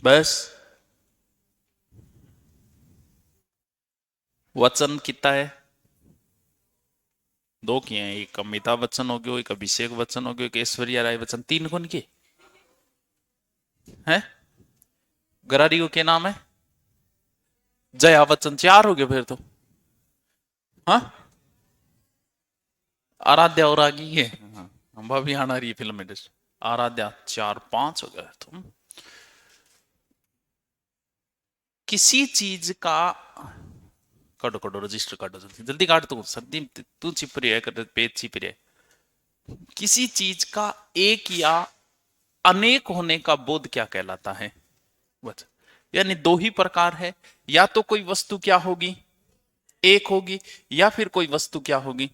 बस वचन कितना है? दो किए हैं, एक अमिताभ बच्चन हो गयो, एक अभिषेक बच्चन हो गयो, एक ऐश्वर्या राय बच्चन, तीन कौन के हैं? गरारी को क्या नाम है? जया बच्चन, चार हो गए फिर तो। हाँ, आराध्या और आ गई है। हाँ, हम अभी आना रही है फिल्म इंडस्ट्री। आराध्या, चार पांच हो गए तुम। किसी चीज का, काटो काटो रजिस्टर काटो, जल्दी जल्दी काट, तू सर्दी तू छिप रही है, कर पेज छिप रही है। किसी चीज का एक या अनेक होने का बोध क्या कहलाता है? बस, यानी दो ही प्रकार है, या तो कोई वस्तु क्या होगी, एक होगी, या फिर कोई वस्तु क्या होगी,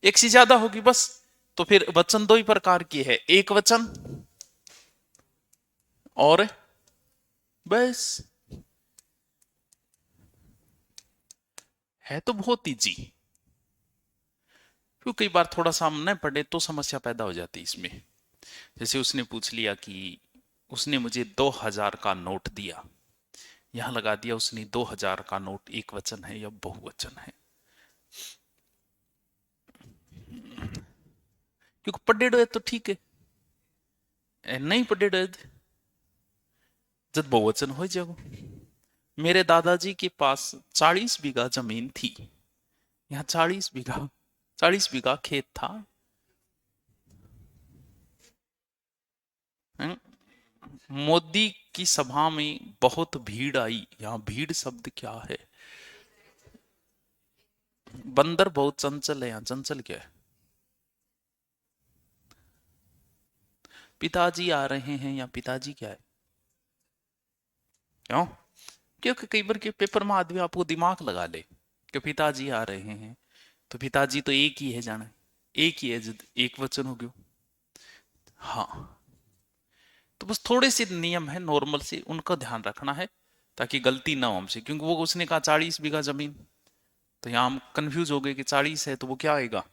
एक से ज्यादा होगी, बस। तो फिर वचन दो ही प्रकार की है, एक वचन और बस। है तो बहुत इजी, क्यों कई बार थोड़ा सा हम न पढ़े तो समस्या पैदा हो जाती है इसमें। जैसे उसने पूछ लिया कि उसने मुझे 2000 का नोट दिया, यहां लगा दिया उसने 2000 का नोट एक वचन है या बहुवचन है? क्योंकि पढ़ेड़ो है तो ठीक है, नहीं पढ़ेड़ो है जब बहुवचन हो जाएगा। मेरे दादाजी के पास 40 बीघा जमीन थी, यहाँ 40 बीघा, 40 बीघा खेत था। हैं? मोदी की सभा में बहुत भीड़ आई, यहाँ भीड़ शब्द क्या है? बंदर बहुत चंचल है, यहाँ चंचल क्या है? पिताजी आ रहे हैं, या पिताजी क्या है? क्यों? क्योंकि कई बार के पेपर में आदमी आपको दिमाग लगा ले कि पिताजी आ रहे हैं, तो पिताजी तो एक ही है, जाना एक ही है, एक वचन हो गयो। हाँ, तो बस थोड़े से नियम है नॉर्मल से, उनका ध्यान रखना है ताकि गलती ना हो हमसे, क्योंकि वो उसने कहा 40 बीघा जमीन, तो यहाँ हम कंफ्यूज हो गए कि 40 है तो वो क्या आएगा,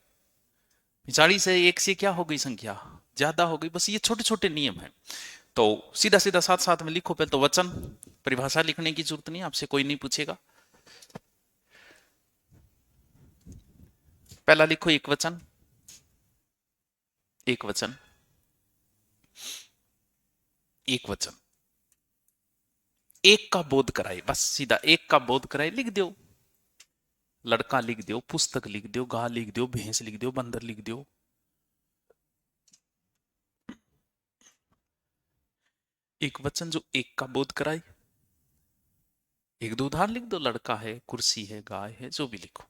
40 है, एक से क्या हो गई संख्या, ज्यादा हो गई। बस ये छोटे छोटे नियम है, तो सीधा सीधा साथ साथ में लिखो। पहले तो वचन, परिभाषा लिखने की जरूरत नहीं, आपसे कोई नहीं पूछेगा। पहला लिखो एक वचन, एक वचन, एक वचन। एक का बोध कराए, बस सीधा एक का बोध कराए लिख दो। लड़का लिख दो, पुस्तक लिख दो, गाय लिख दो, भैंस लिख दो, बंदर लिख दो। एक वचन जो एक का बोध कराए। एक दो उदाहरण लिख दो, लड़का है, कुर्सी है, गाय है, जो भी लिखो।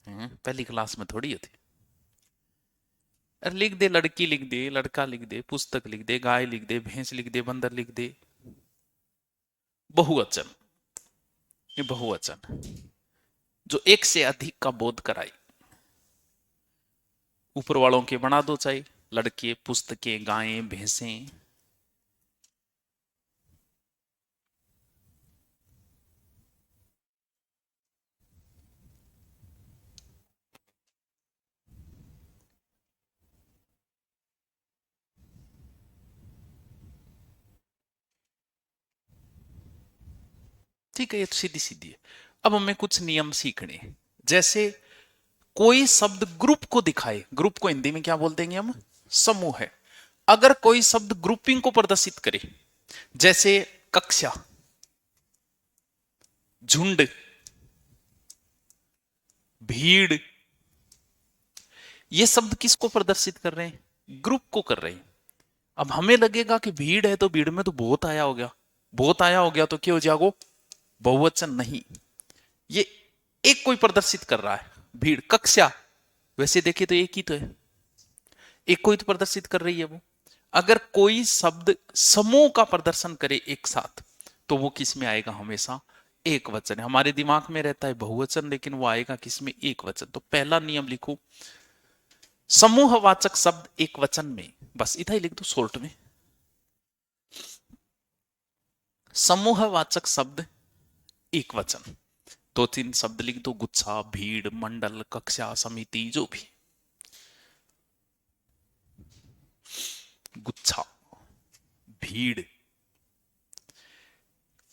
पहली क्लास में थोड़ी होती। अरे लिख दे, लड़की लिख दे, लड़का लिख दे, पुस्तक लिख दे, गाय लिख दे, भैंस लिख दे, बंदर लिख दे। बहुवचन, ये बहुवचन जो एक से अधिक का बोध कराए। ऊपर वालों के बना दो, चाहे लड़के, पुस्तकें, गायें, भैंसें। ठीक है, ये तो सीधी सीधी है। अब हमें कुछ नियम सीखने हैं। जैसे कोई शब्द ग्रुप को दिखाए, ग्रुप को हिंदी में क्या बोल देंगे हम? समूह है। अगर कोई शब्द ग्रुपिंग को प्रदर्शित करे, जैसे कक्षा, झुंड, भीड़, ये शब्द किसको प्रदर्शित कर रहे हैं? ग्रुप को कर रहे हैं। अब हमें लगेगा कि भीड़ है तो भीड़ में तो बहुत आया हो गया, बहुत आया हो गया तो क्या हो जाएगा? बहुवचन नहीं, ये एक कोई प्रदर्शित कर रहा है। भीड़, कक्षा, वैसे देखे तो एक ही तो है, एक कोई तो प्रदर्शित कर रही है वो। अगर कोई शब्द समूह का प्रदर्शन करे एक साथ, तो वो किस में आएगा? हमेशा एक वचन है। हमारे दिमाग में रहता है बहुवचन, लेकिन वो आएगा किसमें? एक वचन। तो पहला नियम लिखो, समूहवाचक शब्द एक वचन में, बस इतना ही लिख दो शॉर्ट में। समूहवाचक शब्द एक वचन, दो तीन शब्द लिख दो, गुच्छा, भीड़, मंडल, कक्षा, समिति, जो भी। गुच्छा, भीड़,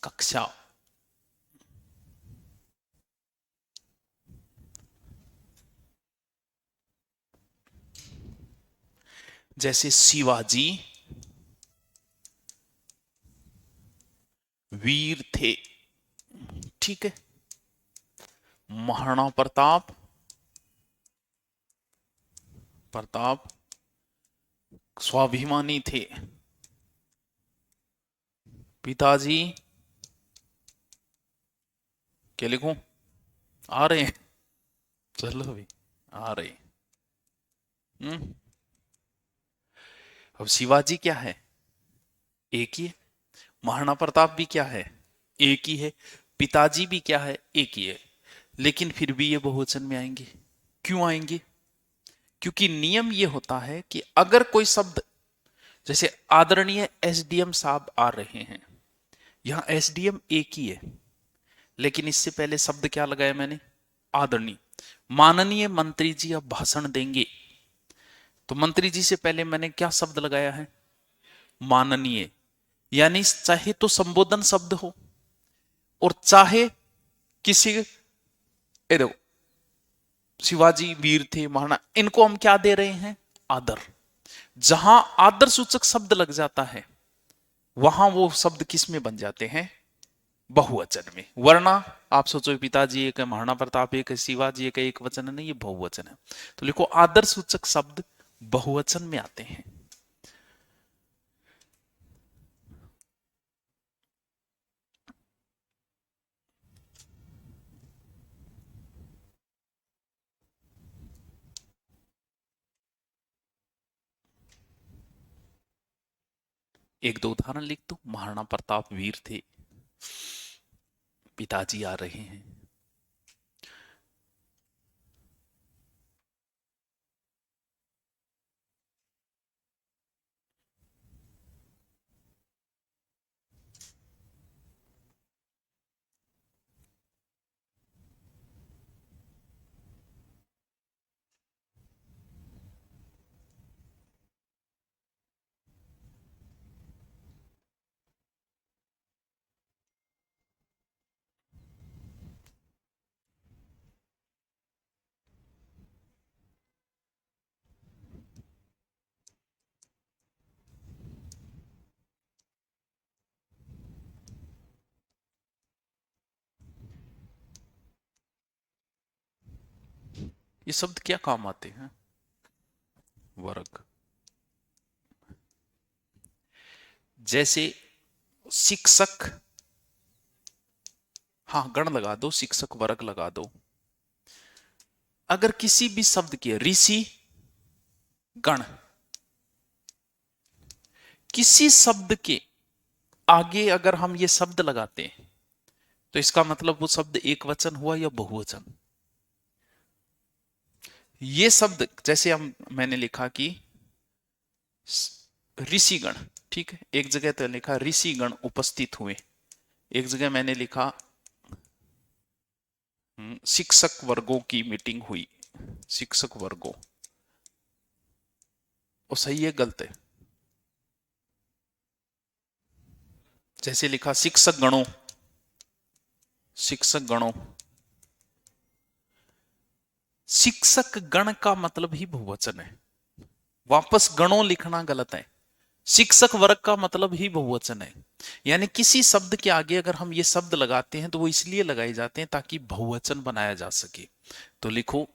कक्षा, जैसे शिवाजी वीर थे, ठीक है। महाराणा प्रताप प्रताप स्वाभिमानी थे। पिताजी, क्या लिखूं? आ रहे हैं, चलो भाई, आ रहे हैं। अब शिवाजी क्या है? एक ही है। महाराणा प्रताप भी क्या है? एक ही है। पिताजी भी क्या है? एक ही है। लेकिन फिर भी ये बहुवचन में आएंगे। क्यों आएंगे? क्योंकि नियम ये होता है कि अगर कोई शब्द, जैसे आदरणीय एसडीएम साहब आ रहे हैं, यहां एसडीएम एक ही है, लेकिन इससे पहले शब्द क्या लगाया मैंने? आदरणीय। माननीय मंत्री जी अब भाषण देंगे, तो मंत्री जी से पहले मैंने क्या शब्द लगाया है? माननीय। यानी चाहे तो संबोधन शब्द हो, और चाहे किसी, ए देखो, शिवाजी वीर थे, महाराणा, इनको हम क्या दे रहे हैं? आदर। जहां आदर सूचक शब्द लग जाता है, वहां वो शब्द किस में बन जाते हैं? बहुवचन में। वरना आप सोचो पिताजी एक है, महाराणा प्रताप एक है, शिवाजी एक है, एक वचन है, नहीं, ये बहुवचन है। तो लिखो आदर सूचक शब्द बहुवचन में आते हैं। एक दो उदाहरण लिख दो। महाराणा प्रताप वीर थे, पिताजी आ रहे हैं। ये शब्द क्या काम आते हैं? वर्ग। जैसे शिक्षक, हाँ गण लगा दो, शिक्षक वर्ग लगा दो। अगर किसी भी शब्द के ऋषि गण, किसी शब्द के आगे अगर हम ये शब्द लगाते हैं, तो इसका मतलब वो शब्द एक वचन हुआ या बहुवचन? ये शब्द जैसे मैंने लिखा कि ऋषिगण, ठीक है, एक जगह तो लिखा ऋषिगण उपस्थित हुए, एक जगह मैंने लिखा शिक्षक वर्गों की मीटिंग हुई, शिक्षक वर्गों। वो सही है गलत है? जैसे लिखा शिक्षक गणों, शिक्षक गणों, शिक्षक गण का मतलब ही बहुवचन है। वापस गणों लिखना गलत है। शिक्षक वर्ग का मतलब ही बहुवचन है। यानी किसी शब्द के आगे अगर हम ये शब्द लगाते हैं तो वो इसलिए लगाए जाते हैं ताकि बहुवचन बनाया जा सके। तो लिखो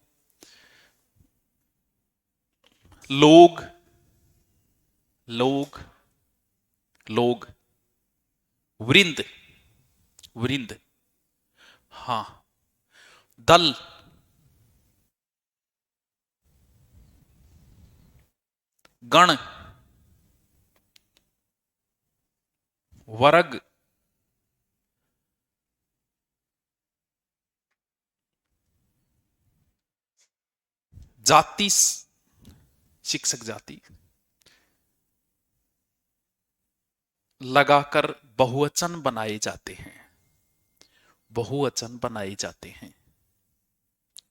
लोग, लोग, लोग, वृंद, वृंद, हाँ, दल, गण, वर्ग, जाति, शिक्षक जाति, लगाकर बहुवचन बनाए जाते हैं, बहुवचन बनाए जाते हैं।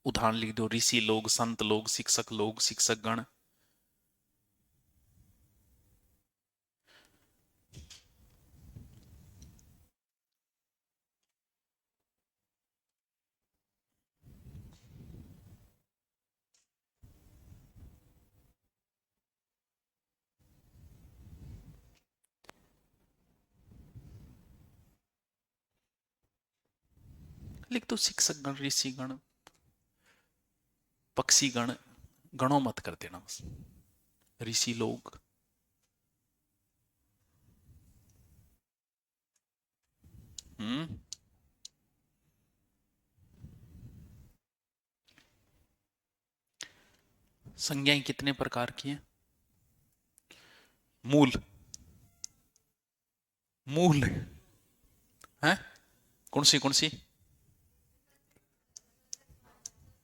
उदाहरण लिख दो, ऋषि लोग, संत लोग, शिक्षक गण। लिख दो शिक्षक गण, ऋषि गण, पक्षी गण, गणों मत कर देना बस, ऋषि लोग। संज्ञाएं कितने प्रकार की हैं? मूल, मूल है, कौन सी कौन सी?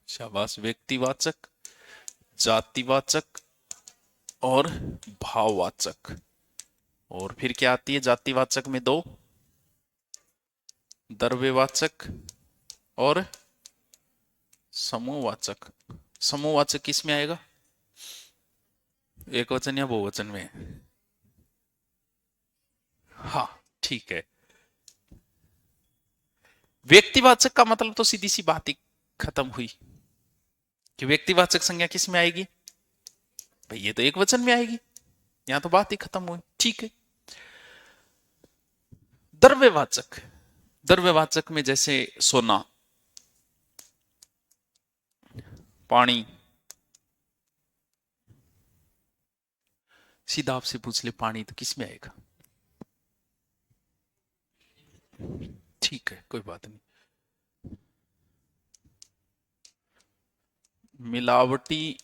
शाबाश। व्यक्तिवाचक, जातिवाचक और भाववाचक। और फिर क्या आती है जातिवाचक में? दो, द्रव्यवाचक और समूहवाचक। समूहवाचक किस में आएगा? एक वचन या बहुवचन में? हाँ ठीक है। व्यक्तिवाचक का मतलब तो सीधी सी बात ही खत्म हुई कि व्यक्तिवाचक संज्ञा किस में आएगी भाई, ये तो एक वचन में आएगी, यहां तो बात ही खत्म हुई। ठीक है। द्रव्यवाचक, द्रव्यवाचक में जैसे सोना, पानी। सीधा आपसे पूछ ले पानी तो किस में आएगा? ठीक है, कोई बात नहीं। मिलावटी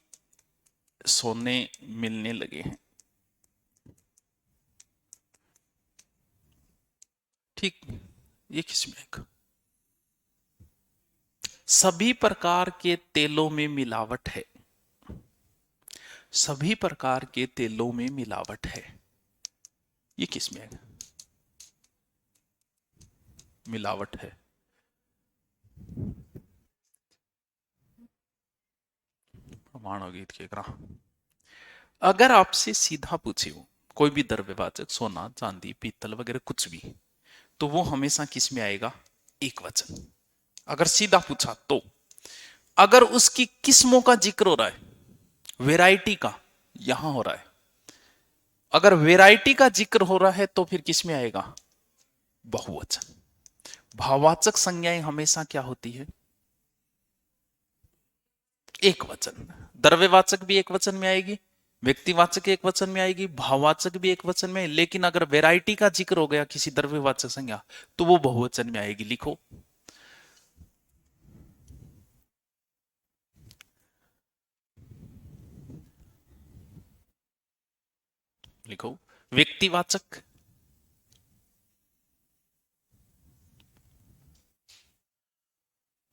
सोने मिलने लगे हैं। ठीक, ये किस में आएगा? सभी प्रकार के तेलों में मिलावट है, सभी प्रकार के तेलों में मिलावट है, ये किस में आएगा? मिलावट है। प्रमाण गीत के ग्रह। अगर आपसे सीधा पूछे हो कोई भी द्रव्यवाचक, सोना चांदी पीतल वगैरह कुछ भी, तो वो हमेशा किस में आएगा? एक वचन। अगर सीधा पूछा तो। अगर उसकी किस्मों का जिक्र हो रहा है, वैरायटी का, यहां हो रहा है, अगर वैरायटी का जिक्र हो रहा है तो फिर किस में आएगा? बहुवचन। भाववाचक संज्ञाएं हमेशा क्या होती है? एक वचन। द्रव्यवाचक भी एक वचन में आएगी, व्यक्तिवाचक एक वचन में आएगी, भाववाचक भी एक वचन में, लेकिन अगर वैरायटी का जिक्र हो गया किसी द्रव्यवाचक संज्ञा तो वो बहुवचन में आएगी। लिखो, लिखो। व्यक्तिवाचक,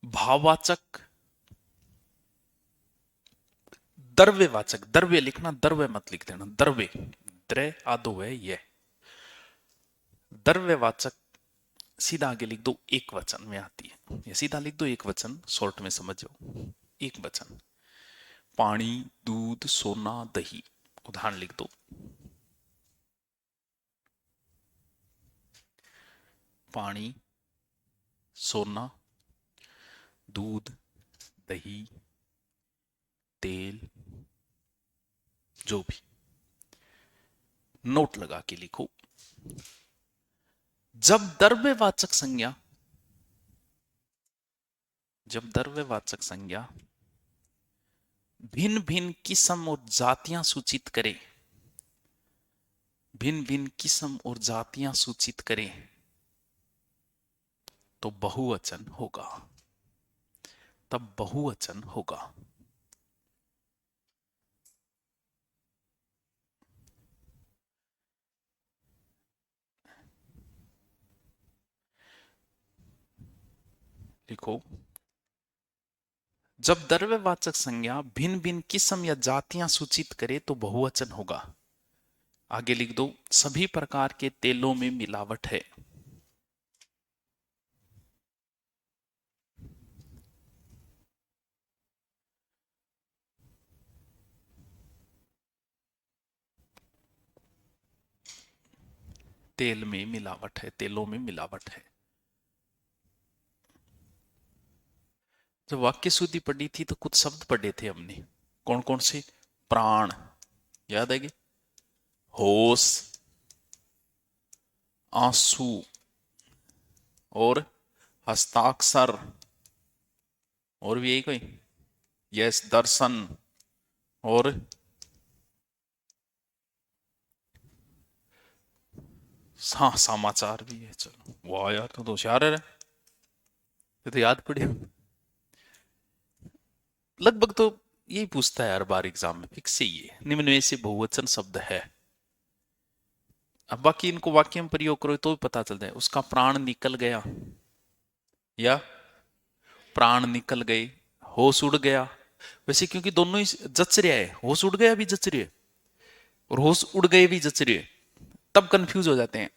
भाववाचक, द्रव्यवाचक। द्रव्य लिखना, द्रव्य मत लिख देना, द्रव्य, द्र आदो है ये। द्रव्यवाचक सीधा आगे लिख दो, एक वचन में आती है, ये सीधा लिख दो एक वचन, शॉर्ट में समझ जाओ। एक वचन। पानी, दूध, सोना, दही। उदाहरण लिख दो। पानी, सोना, दूध, दही, तेल, जो भी। नोट लगा के लिखो। जब द्रव्यवाचक संज्ञा, जब द्रव्यवाचक संज्ञा भिन्न भिन्न किस्म और जातियां सूचित करे, भिन्न भिन्न किस्म और जातियां सूचित करें, तो बहुवचन होगा, तब बहुवचन होगा। लिखो, जब द्रव्यवाचक संज्ञा भिन्न भिन्न किस्म या जातियां सूचित करे तो बहुवचन होगा। आगे लिख दो, सभी प्रकार के तेलों में मिलावट है। तेल में मिलावट है, तेलों में मिलावट है। जब वाक्य शुद्धि पढ़ी थी तो कुछ शब्द पढ़े थे हमने, कौन कौन से? प्राण, याद है? होश, आंसू और हस्ताक्षर, और भी यही कोई? यस, दर्शन। और हाँ, समाचार भी है। चलो, वाह यार, तो होशियार है। ये तो याद पड़े। लगभग तो यही पूछता है हर बार एग्जाम में, फिक्स से ये निम्न में से बहुवचन शब्द है। अब बाकी इनको वाक्य में प्रयोग करो तो भी पता चल जाए। उसका प्राण निकल गया, या प्राण निकल गए, होश उड़ गया। वैसे क्योंकि दोनों ही जच रहा है, होश उड़ गया भी जच रही है और होश उड़ गए भी जच रही है, तब कंफ्यूज हो जाते हैं।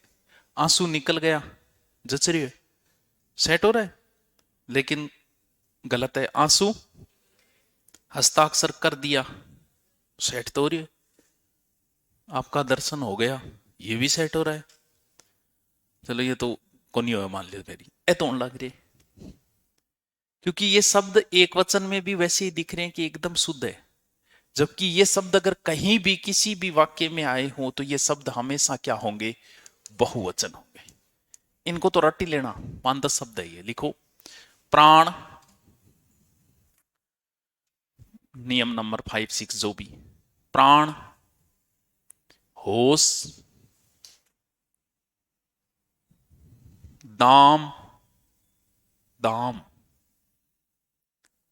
आंसू निकल गया, जच रही है, सेट हो रहा है, लेकिन गलत है। आंसू हस्ताक्षर कर दिया, सेट तो हो रही है। आपका दर्शन हो गया, ये भी सेट हो रहा है। चलो ये तो कोनी हो मान लियो मेरी ए तो लग रही, क्योंकि ये शब्द एक वचन में भी वैसे ही दिख रहे हैं कि एकदम शुद्ध है। जबकि ये शब्द अगर कहीं भी किसी भी वाक्य में आए हों तो ये शब्द हमेशा क्या होंगे? बहुवचन होंगे। इनको तो रट ही लेना, 5-10 शब्द है ये। लिखो, प्राण, नियम नंबर 5-6 जो भी, प्राण, होश, दाम, दाम,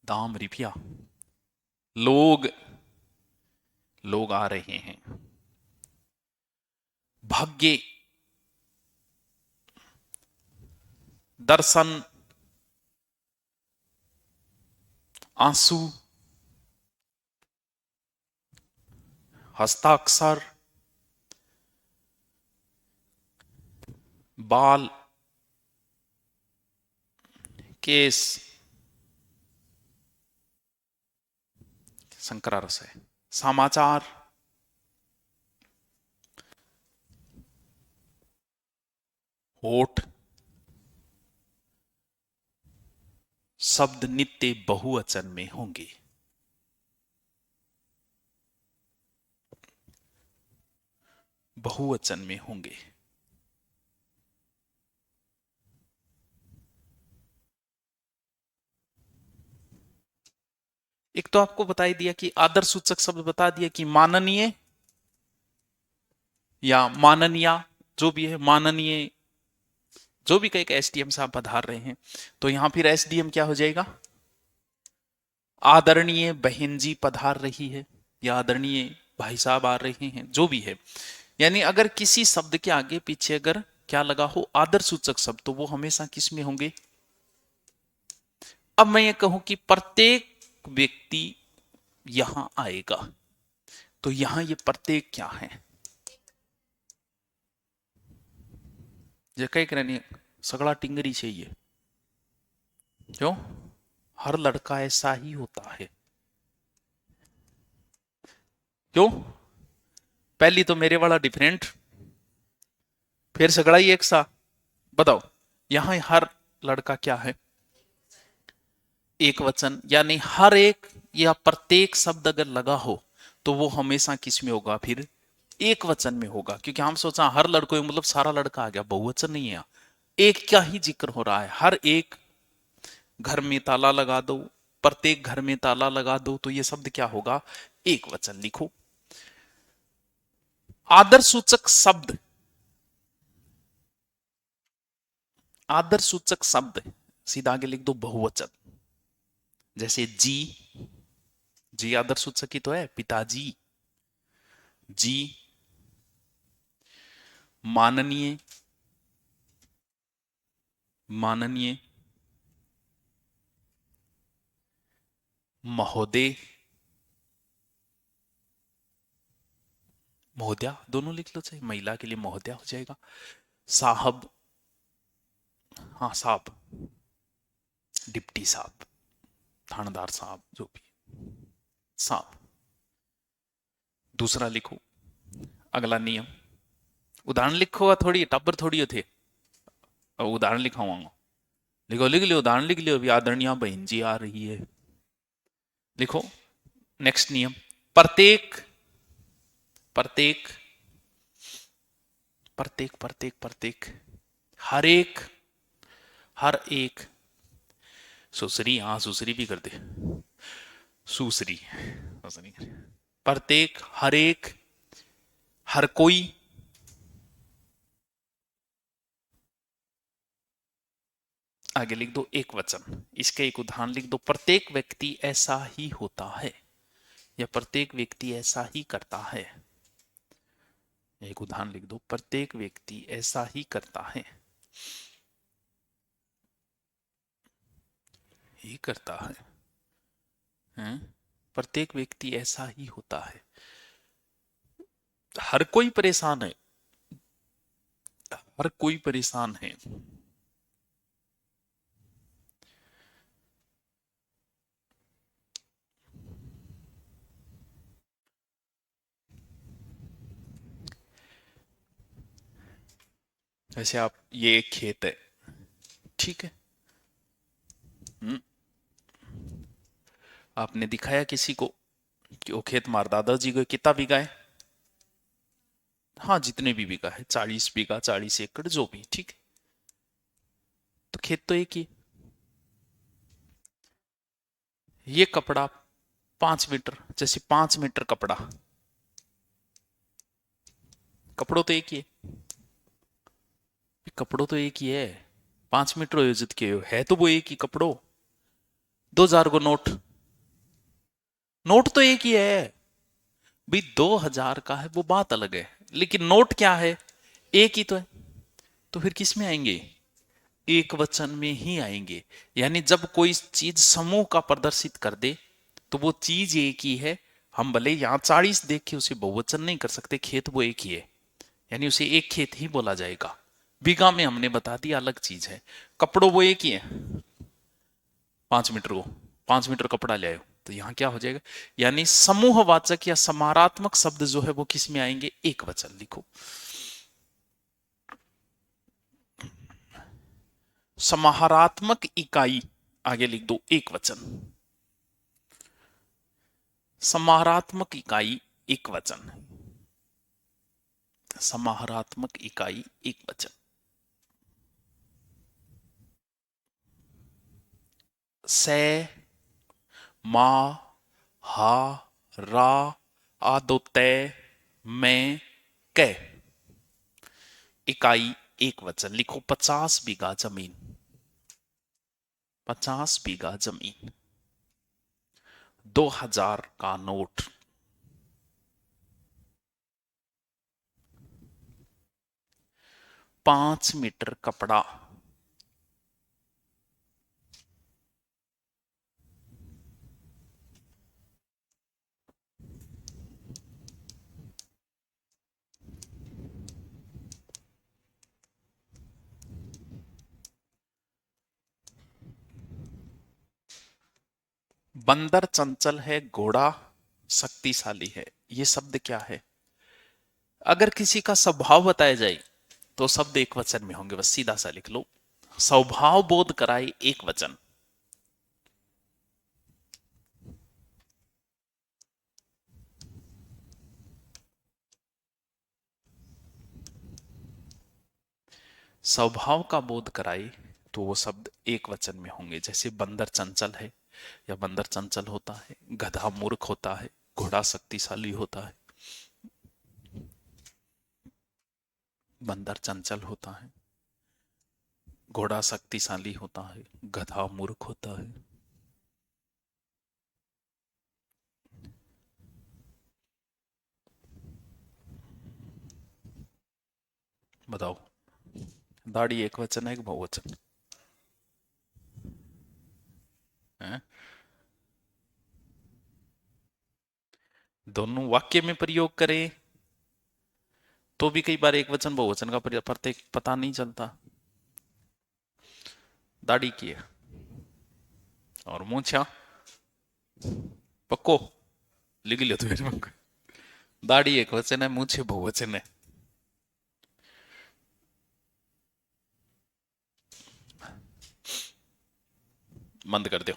दाम रिपिया, लोग, लोग आ रहे हैं, भाग्य, दर्शन, आंसू, हस्ताक्षर, बाल, केस, संकरा रस है, समाचार, होठ, शब्द नित्य बहुवचन में होंगे। बहुवचन में होंगे। एक तो आपको बता ही दिया कि आदर सूचक शब्द बता दिया कि माननीय या माननीय, जो भी है माननीय, जो भी कहीं एसडीएम साहब पधार रहे हैं, तो यहां फिर एसडीएम क्या हो जाएगा? आदरणीय बहन जी पधार रही है, या आदरणीय भाई साहब आ रहे हैं, जो भी है। यानी अगर किसी शब्द के आगे पीछे अगर क्या लगा हो आदर सूचक शब्द, तो वो हमेशा किस में होंगे? अब मैं ये कहूं कि प्रत्येक व्यक्ति यहां आएगा, तो यहां ये प्रत्येक क्या है? जे कई करनी सगड़ा टिंगरी चाहिए। क्यों? हर लड़का ऐसा ही होता है। क्यों? पहली तो मेरे वाला डिफरेंट, फिर सगड़ा ही एक सा। बताओ, यहां हर लड़का क्या है? एक वचन, यानी हर एक या प्रत्येक शब्द अगर लगा हो तो वो हमेशा किस में होगा? फिर एक वचन में होगा। क्योंकि हम सोचा हर लड़कों मतलब सारा लड़का आ गया, बहुवचन नहीं है, एक का ही जिक्र हो रहा है। हर एक घर में ताला लगा दो, प्रत्येक घर में ताला लगा दो, तो ये शब्द क्या होगा? एक वचन। लिखो, आदर सूचक शब्द, आदर सूचक शब्द सीधा आगे लिख दो बहुवचन। जैसे जी, जी आदर सूचक ही तो है, पिताजी, जी। माननीय, माननीय, महोदय, महोदया दोनों लिख लो, चाहे महिला के लिए महोदया हो जाएगा। साहब, हाँ साहब, डिप्टी साहब, थानेदार साहब, जो भी साहब। दूसरा लिखो, अगला नियम, उदाहरण लिखो, थोड़ी टब्बर थोड़ी थे, उदाहरण लिखाऊंगा। लिखो, लिख लियो, उदाहरण लिख लियो। अभी आदरणीय बहन जी आ रही है। लिखो, नेक्स्ट नियम, प्रत्येक, प्रत्येक, प्रत्येक, प्रत्येक, प्रत्येक, हर एक, हर एक, सुसरी, हाँ सुसरी भी कर दे, सुसरी, सुसरी। प्रत्येक, हर एक, हर कोई, आगे लिख दो एक वचन। इसका एक उदाहरण लिख दो, प्रत्येक व्यक्ति ऐसा ही होता है, या प्रत्येक व्यक्ति ऐसा ही करता है। एक उदाहरण लिख दो, प्रत्येक व्यक्ति ऐसा ही करता है, ही करता है, हैं? प्रत्येक व्यक्ति ऐसा ही होता है। हर कोई परेशान है, हर कोई परेशान है। जैसे आप, ये एक खेत है, ठीक है। हम्म, आपने दिखाया किसी को कि वो खेत मार दादाजी को कितना बीघा है, हाँ जितने भी बीघा है, 40 बीघा, 40 एकड़, जो भी, ठीक है। तो खेत तो एक ही, ये कपड़ा 5 मीटर, जैसे 5 मीटर कपड़ा, कपड़ों तो एक ही है, कपड़ों तो एक ही है, 5 मीटर आयोजित किए हो है तो वो एक ही कपड़ों। 2000 को नोट, नोट तो एक ही है भाई, 2000 का है वो बात अलग है, लेकिन नोट क्या है, एक ही तो है। तो फिर किस में आएंगे, एक वचन में ही आएंगे। यानी जब कोई चीज समूह का प्रदर्शित कर दे तो वो चीज एक ही है। हम भले यहां 40 देख के उसे बहुवचन नहीं कर सकते, खेत वो एक ही है, यानी उसे एक खेत ही बोला जाएगा। बीघा में हमने बता दिया अलग चीज है, कपड़ों वो एक ही है। 5 मीटर को, 5 मीटर कपड़ा ले आयो, तो यहां क्या हो जाएगा, यानी समूहवाचक या समारात्मक शब्द जो है वो किस में आएंगे, एक वचन लिखो। समाहारात्मक इकाई, आगे लिख दो एक वचन। समाहारात्मक इकाई एक वचन, समाहारात्मक इकाई एक वचन। से, मा, हा, रा, आदो, तय, मैं, कै, इकाई एक वचन लिखो। 50 बीघा जमीन, 50 बीघा जमीन, 2000 का नोट, 5 मीटर कपड़ा, बंदर चंचल है, घोड़ा शक्तिशाली है। ये शब्द क्या है, अगर किसी का स्वभाव बताया जाए तो शब्द एक वचन में होंगे, बस सीधा सा लिख लो, स्वभाव बोध कराए एक वचन। स्वभाव का बोध कराए तो वो शब्द एक वचन में होंगे। जैसे बंदर चंचल है, या बंदर चंचल होता है, गधा मूर्ख होता है, घोड़ा शक्तिशाली होता है। बंदर चंचल होता है, घोड़ा शक्तिशाली होता है, गधा मूर्ख होता है। बताओ, दाढ़ी एक वचन है कि बहुवचन है? दोनों वाक्य में प्रयोग करें तो भी कई बार एक वचन बहुवचन का प्रत्येक पता नहीं चलता। दाढ़ी की है और मूछा पक्को लिख लियो तो, दाढ़ी एक वचन है, मूछे बहुवचन है। बंद कर दो।